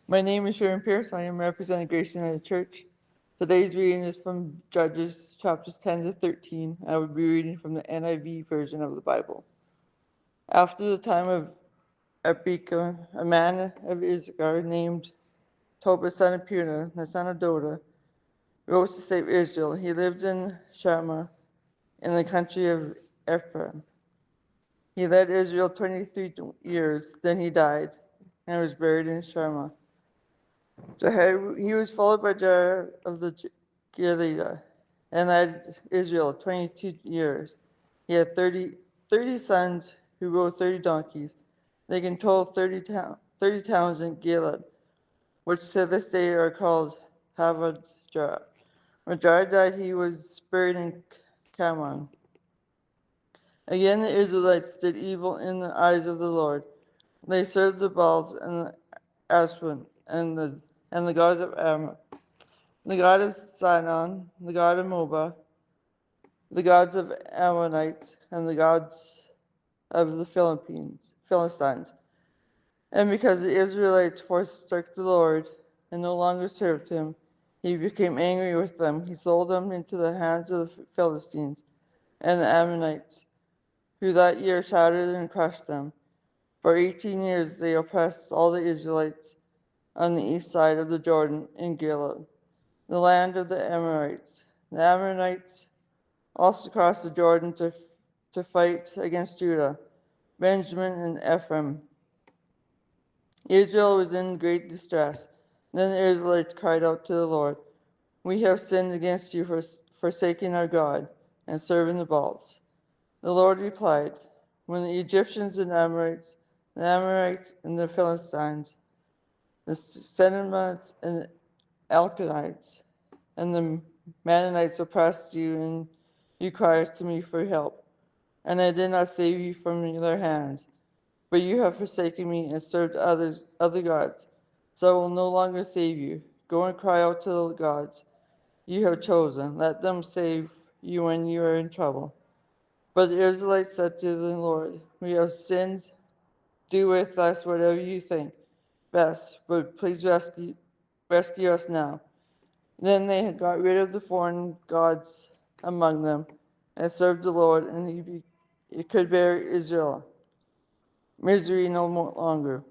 My name is Sharon Pierce. I am representing Grace United Church. Today's reading is from Judges chapters 10 to 13. I will be reading from the NIV version of the Bible. After the time of Abika, a man of Issachar named Tobiah son of Puna, the son of Doda, rose to save Israel. He lived in Shammah in the country of Ephraim. He led Israel 23 years, then he died and was buried in Shammah. He was followed by Jair of the Gilead and led Israel 22 years. He had 30 sons who rode 30 donkeys. They controlled 30 towns in Gilead, which to this day are called Havajah. When Jair died, he was buried in Kamon. Again, the Israelites did evil in the eyes of the Lord. They served the Baals and the Ashwin and the gods of Ammon, the god of Sinon, the god of Moab, the gods of Ammonites, and the gods of the Philistines. And because the Israelites forsook the Lord and no longer served him, he became angry with them. He sold them into the hands of the Philistines and the Ammonites, who that year shattered and crushed them. For 18 years they oppressed all the Israelites on the east side of the Jordan in Gilead, the land of the Amorites. The Ammonites also crossed the Jordan to fight against Judah, Benjamin, and Ephraim. Israel was in great distress. Then the Israelites cried out to the Lord, "We have sinned against you for forsaking our God and serving the Baals." The Lord replied, "When the Egyptians and the Amorites and the Philistines, the Canaanites and Elkonites, and the Mennonites oppressed you, and you cried to me for help, and I did not save you from their hands. But you have forsaken me and served other gods, so I will no longer save you. Go and cry out to the gods you have chosen. Let them save you when you are in trouble." But the Israelites said to the Lord, "We have sinned. Do with us whatever you think best, but please rescue us now." Then they got rid of the foreign gods among them and served the Lord, and he could bear Israel misery no longer.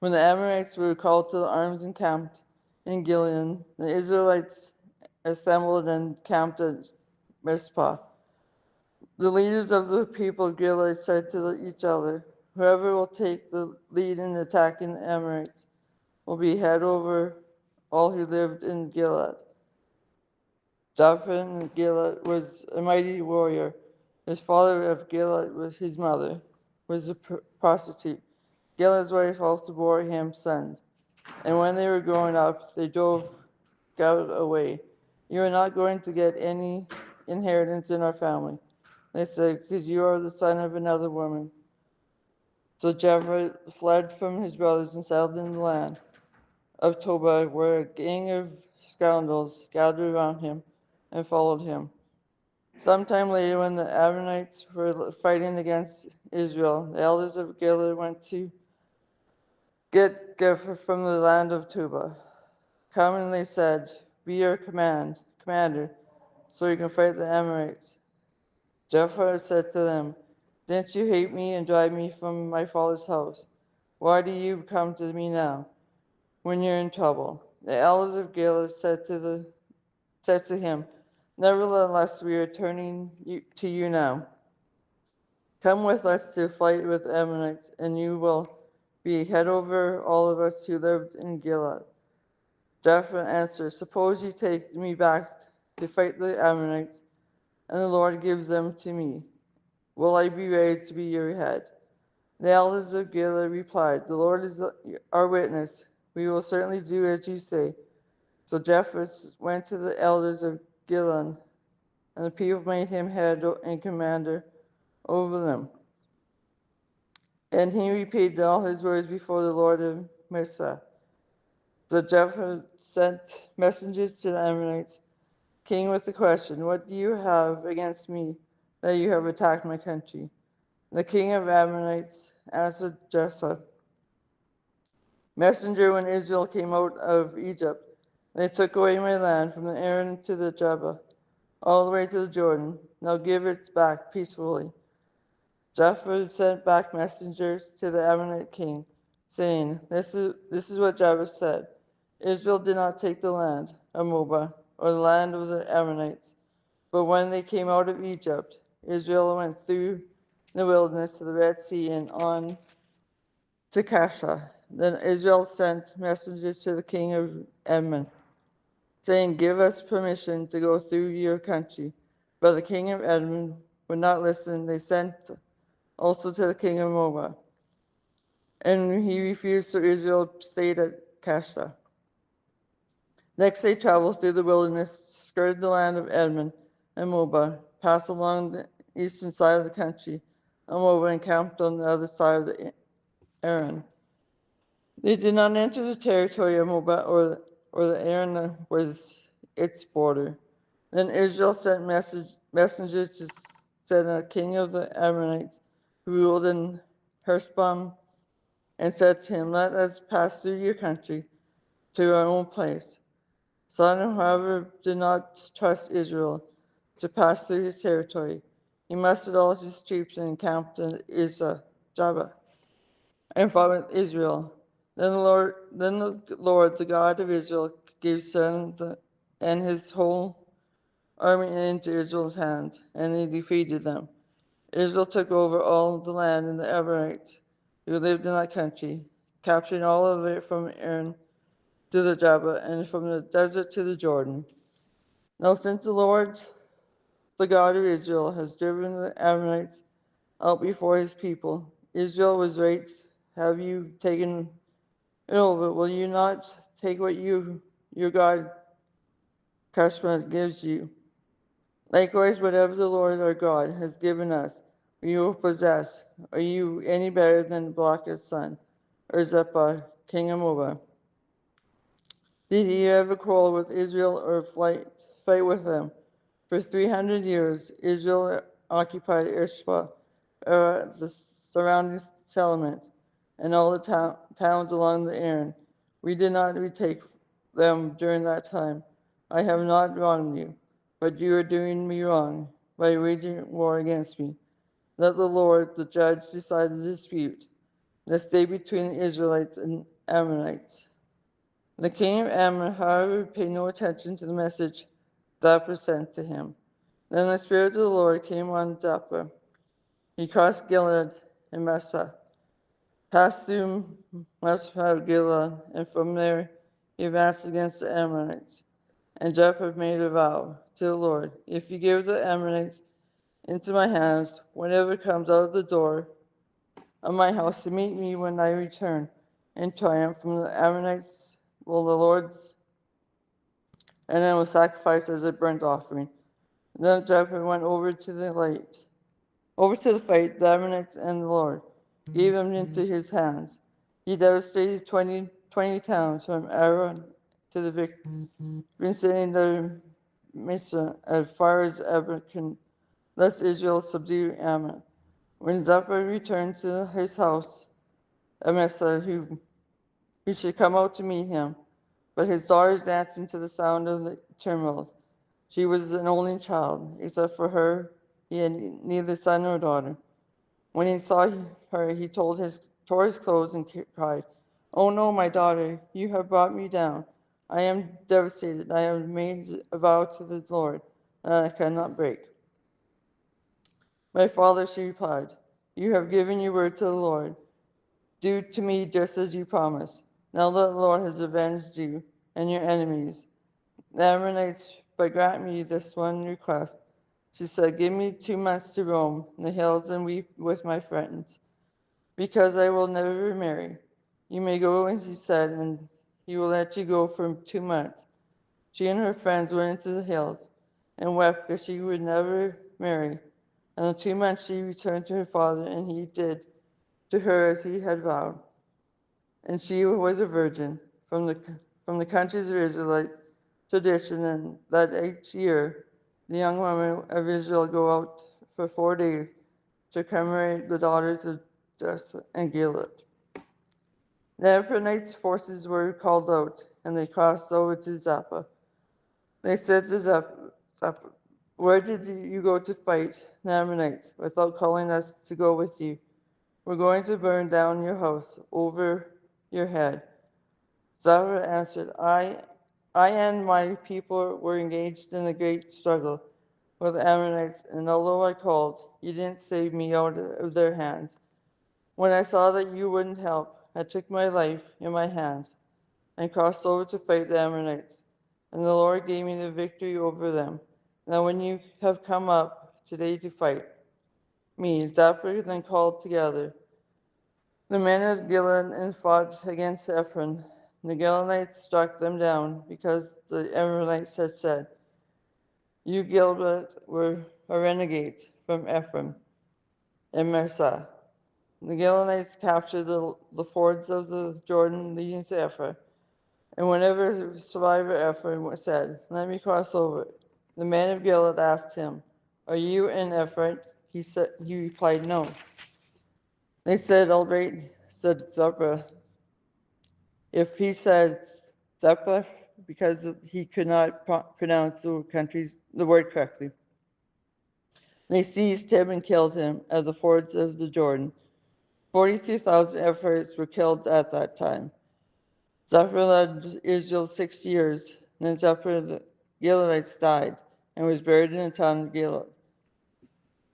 When the Amorites were called to arms and camped in Gilead, the Israelites assembled and camped at Mizpah. The leaders of the people of Gilead said to each other, "Whoever will take the lead in attacking the Amorites will be head over all who lived in Gilead." Jephthah in Gilead was a mighty warrior. His father of Gilead was his mother, was a prostitute. Gilead's wife also bore him sons. And when they were growing up, they drove Gad away. "You are not going to get any inheritance in our family," they said, "because you are the son of another woman." So Jephthah fled from his brothers and settled in the land of Tobiah, where a gang of scoundrels gathered around him and followed him. Sometime later, when the Ammonites were fighting against Israel, the elders of Gilead went to get Jephthah from the land of Tobiah. "Come," and they said, "be our commander, so you can fight the Amorites." Jephthah said to them, "Didn't you hate me and drive me from my father's house? Why do you come to me now, when you're in trouble?" The elders of Gilead said to him, "Nevertheless, we are turning to you now. Come with us to fight with the Ammonites, and you will be head over all of us who lived in Gilead." Jephthah answered, "Suppose you take me back to fight the Ammonites, and the Lord gives them to me. Will I be ready to be your head?" The elders of Gilead replied, "The Lord is our witness. We will certainly do as you say." So Jephthah went to the elders of Gilead, and the people made him head and commander over them. And he repeated all his words before the Lord of Mizpah. So Jephthah sent messengers to the Ammonites king with the question, "What do you have against me that you have attacked my country?" The king of Ammonites answered Jephthah, Messenger, when Israel came out of Egypt, they took away my land from the Aaron to the Jebba, all the way to the Jordan. Now give it back peacefully. Jephthah sent back messengers to the Ammonite king, saying, This is what Jephthah said. Israel did not take the land of Moab or the land of the Ammonites, but when they came out of Egypt, Israel went through the wilderness to the Red Sea and on to Kasha. Then Israel sent messengers to the king of Ammon, saying, Give us permission to go through your country. But the king of Ammon would not listen. They sent also to the king of Moab, and he refused, so Israel stayed at Kasha. Next they traveled through the wilderness, skirted the land of Ammon and Moab, passed along the eastern side of the country of Moab, and camped on the other side of the Aaron. They did not enter the territory of Moab or the Aaron was its border. Then Israel sent messengers to Sennacherib, king of the Ammonites, who ruled in Heshbon, and said to him, Let us pass through your country to our own place. Solomon, however, did not trust Israel to pass through his territory. He mustered all his troops and encamped in Jabba and fought with Israel. Then the Lord, the God of Israel, gave Solomon and his whole army into Israel's hand, and he defeated them. Israel took over all the land in the Amorites who lived in that country, capturing all of it from Aaron to the Jabba and from the desert to the Jordan. Now, since the Lord, the God of Israel, has driven the Ammonites out before his people, Israel was right. Have you taken it over? Will you not take what your God, Kashmir, gives you? Likewise, whatever the Lord our God has given us, we will possess. Are you any better than Balak's son, or Zepah, king of Moab? Did you ever quarrel with Israel or fight with them? For 300 years, Israel occupied Ishpa, the surrounding settlement, and all the towns along the Aaron. We did not retake them during that time. I have not wronged you, but you are doing me wrong by waging war against me. Let the Lord, the judge, decide the dispute, this day between the Israelites and Ammonites. The king of Ammon, however, paid no attention to the message Jephthah sent to him. Then the Spirit of the Lord came on Jephthah. He crossed Gilead and Massa, passed through Massa of Gilead, and from there he advanced against the Ammonites. And Jephthah made a vow to the Lord, If you give the Ammonites into my hands, whenever comes out of the door of my house to meet me when I return in triumph from the Ammonites, will the Lord's and then was sacrificed as a burnt offering. Then Jephthah went over to the fight, the Ammonites and the Lord gave them into his hands. He devastated 20 towns from Aaron to the victory, sitting there as far as Abraham, lest Israel subdue Ammon. When Jephthah returned to his house, Amasa, who should come out to meet him, but his daughters danced into the sound of the tumult. She was an only child. Except for her, he had neither son nor daughter. When he saw her, he tore his clothes and cried, Oh no, my daughter, you have brought me down. I am devastated. I have made a vow to the Lord that I cannot break. My father, she replied, You have given your word to the Lord. Do to me just as you promised. Now that the Lord has avenged you and your enemies, the Ammonites, but grant me this one request. She said, Give me 2 months to roam in the hills and weep with my friends, because I will never remarry. You may go, and he said, and he will let you go for 2 months. She and her friends went into the hills and wept because she would never marry. And in 2 months she returned to her father, and he did to her as he had vowed. And she was a virgin from the countries of Israelite tradition, and that each year the young women of Israel go out for 4 days to commemorate the daughters of Jesse and Gilead. The Ephraimites' forces were called out, and they crossed over to Zappa. They said to Zappa, "Where did you go to fight the Ammonites without calling us to go with you? We're going to burn down your house over your head." Zappa answered, I and my people were engaged in a great struggle with the Ammonites, and although I called, you didn't save me out of their hands. When I saw that you wouldn't help, I took my life in my hands and crossed over to fight the Ammonites. And the Lord gave me the victory over them. Now when you have come up today to fight me, Zappa then called together the men of Gilead and fought against Ephraim. The Gileadites struck them down because the Amorites had said, "You Gilead were a renegade from Ephraim and Manasseh." The Gileadites captured the fords of the Jordan leading to Ephraim. And whenever a survivor Ephraim said, "Let me cross over," the men of Gilead asked him, "Are you an Ephraim?" He replied, "No." They said, "All right," said Zebra. If he said Zephleth because he could not pronounce the word correctly. They seized him and killed him at the fords of the Jordan. 42,000 Ephraimites were killed at that time. Zephyr led Israel 6 years. Then Zephyr the Gileadites died and was buried in the town of Gilead.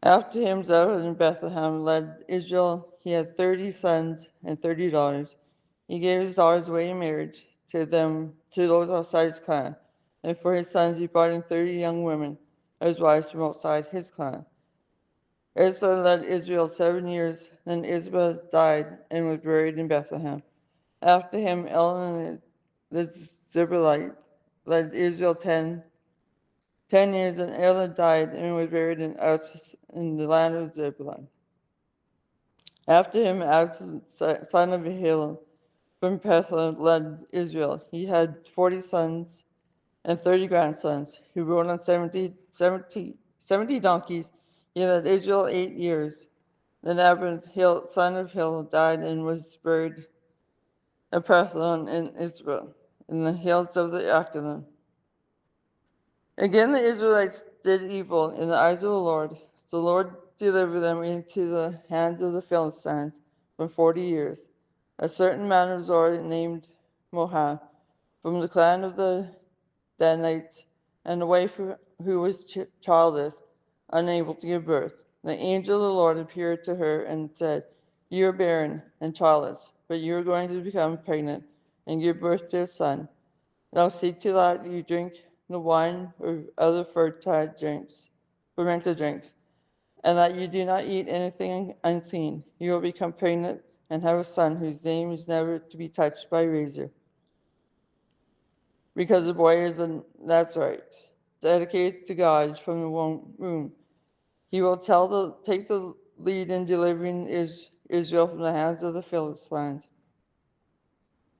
After him, Zephyr in Bethlehem led Israel. He had 30 sons and 30 daughters. He gave his daughters away in marriage to those outside his clan. And for his sons, he brought in 30 young women as wives from outside his clan. Asa led Israel 7 years. Then Isabel died and was buried in Bethlehem. After him, Elon the Zebulite led Israel 10 years, and Elon died and was buried in the land of Zebulun. After him, Absalom, son of Ahillam from Bethlehem, led Israel. He had 40 sons and 30 grandsons who rode on 70 donkeys. He led Israel 8 years. Then Abram, son of Hill, died and was buried at Bethlehem in Israel, in the hills of the Achalim. Again, the Israelites did evil in the eyes of the Lord. The Lord delivered them into the hands of the Philistines for 40 years. A certain man of Zorah named Moab, from the clan of the Danites, and a wife who was childless, unable to give birth. The angel of the Lord appeared to her and said, "You are barren and childless, but you are going to become pregnant and give birth to a son. Now see to that you drink the wine or other fermented drinks, and that you do not eat anything unclean. You will become pregnant and have a son whose name is never to be touched by razor, because the boy is a Nazarite, dedicated to God from the womb. He will take the lead in delivering Israel from the hands of the Philistines."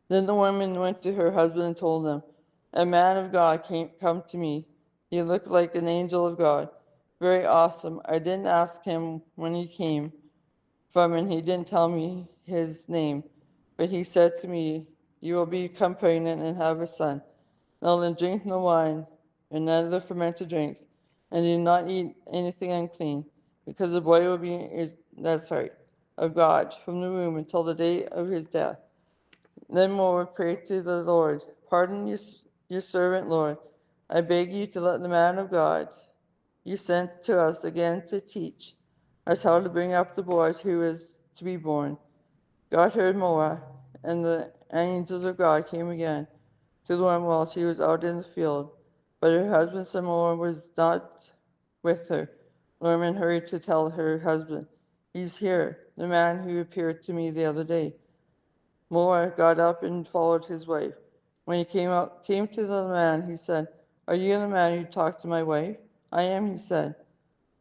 Then the woman went to her husband and told him, "A man of God come to me. He looked like an angel of God, very awesome. I didn't ask him when he came from, and he didn't tell me his name. But he said to me, 'You will become pregnant and have a son. Now then drink no wine and none of the fermented drinks, and do not eat anything unclean, because the boy will be of God from the womb until the day of his death.'" Then Moab prayed to the Lord, "Pardon your servant, Lord. I beg you to let the man of God you sent to us again to teach us how to bring up the boy who is to be born." God heard Moab, and the angels of God came again to the woman while she was out in the field. But her husband Samuel was not with her. The woman hurried to tell her husband, "He's here, the man who appeared to me the other day." Moab got up and followed his wife. When he came to the man, he said, "Are you the man who talked to my wife?" "I am," he said.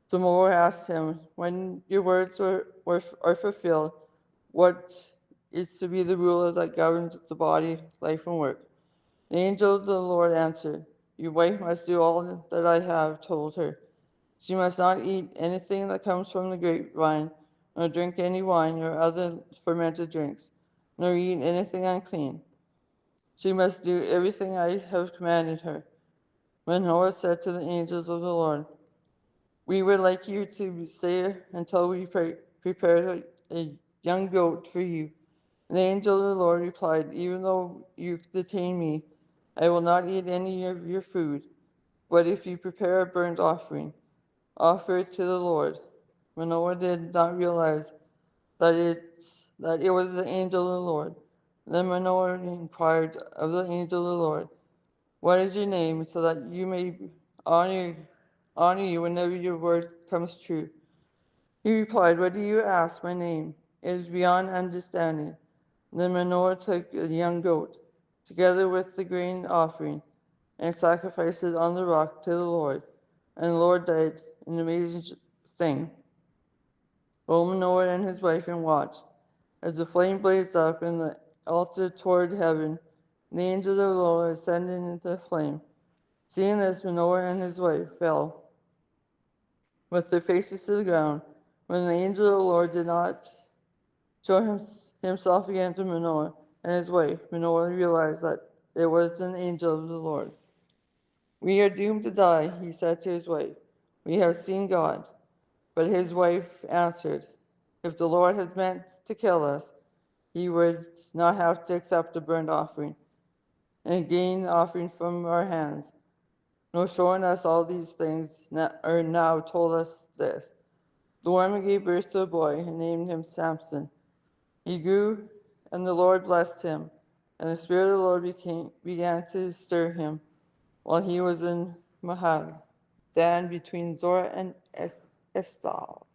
So Moab asked him, "When your words are fulfilled, what is to be the ruler that governs the body, life, and work?" The angel of the Lord answered, "Your wife must do all that I have told her. She must not eat anything that comes from the grapevine, nor drink any wine or other fermented drinks. nor eat anything unclean. She must do everything I have commanded her. Manoah said to the angels of the Lord, we would like you to stay until we prepare a young goat for you. And the angel of the Lord replied, even though you detain me, I will not eat any of your food. But if you prepare a burnt offering, offer it to the Lord. Manoah did not realize that it was the angel of the Lord. Then Manoah inquired of the angel of the Lord, what is your name, so that you may honor, honor you whenever your word comes true? He replied, what do you ask my name? It is beyond understanding. Then Manoah took a young goat, together with the grain offering, and sacrificed it on the rock to the Lord. And the Lord did an amazing thing. While Manoah and his wife watched, as the flame blazed up in the altar toward heaven, and the angels of the Lord ascended into the flame. Seeing this, Manoah and his wife fell with their faces to the ground. When the angel of the Lord did not show himself again to Manoah and his wife, Manoah realized that it was an angel of the Lord. We are doomed to die, he said to his wife. We have seen God. But his wife answered, if the Lord had meant to kill us, he would not have to accept a burnt offering and a grain offering from our hands, nor showing us all these things or now told us this. The woman gave birth to a boy and named him Samson. He grew, and the Lord blessed him, and the Spirit of the Lord began to stir him while he was in Mahad, then between Zorah and Estaol.